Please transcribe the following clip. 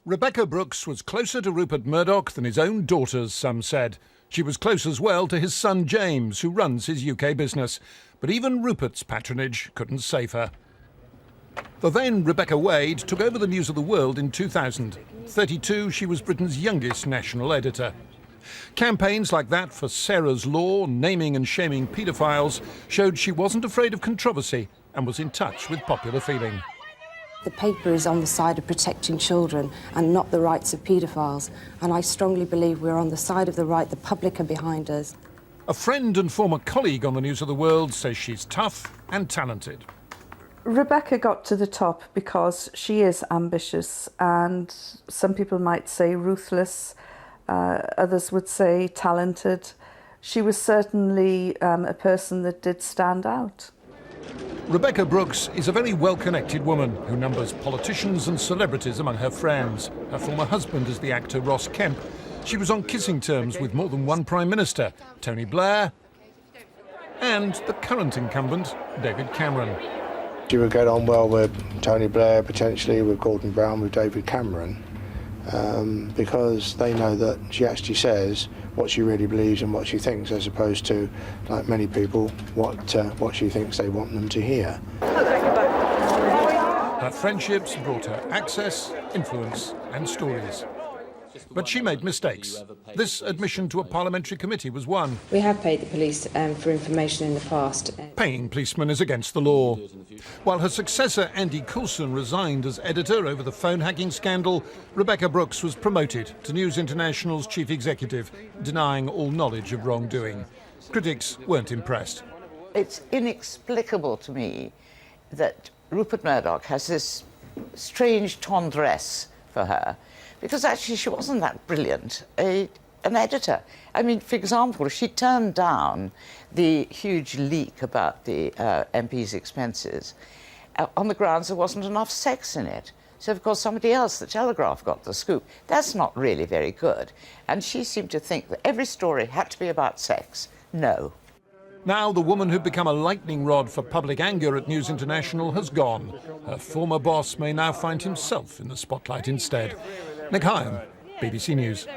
Rebekah Brooks was closer to Rupert Murdoch than his own daughters, some said. She was close as well to his son James, who runs his UK business. But even Rupert's patronage couldn't save her. The then Rebekah Wade took over the News of the World in 2000. 32, she was Britain's youngest national editor. Campaigns like that for Sarah's Law, naming and shaming paedophiles, showed she wasn't afraid of controversy and was in touch with popular feeling. The paper is on the side of protecting children and not the rights of paedophiles, and I strongly believe we're on the side of the right. The public are behind us. A friend and former colleague on the News of the World says she's tough and talented. Rebekah got to the top because she is ambitious, and some people might say ruthless, others would say talented. She was certainly a person that did stand out. Rebekah Brooks is a very well-connected woman who numbers politicians and celebrities among her friends. Her former husband is the actor Ross Kemp. She was on kissing terms with more than one Prime Minister, Tony Blair, and the current incumbent, David Cameron. She would get on well with Tony Blair, potentially with Gordon Brown, with David Cameron, because they know that she actually says what she really believes and what she thinks, as opposed to, like many people, what she thinks they want them to hear. Her friendships brought her access, influence and stories. But she made mistakes. This admission to a parliamentary committee was one. We have paid the police for information in the past. Paying policemen is against the law. While her successor, Andy Coulson, resigned as editor over the phone hacking scandal, Rebekah Brooks was promoted to News International's chief executive, denying all knowledge of wrongdoing. Critics weren't impressed. It's inexplicable to me that Rupert Murdoch has this strange tendresse for her, because actually she wasn't that brilliant an editor. I mean, for example, she turned down the huge leak about the MP's expenses on the grounds there wasn't enough sex in it. So, of course, somebody else, the Telegraph, got the scoop. That's not really very good. And she seemed to think that every story had to be about sex. No. Now the woman who'd become a lightning rod for public anger at News International has gone. Her former boss may now find himself in the spotlight instead. Nick Hyam, BBC News.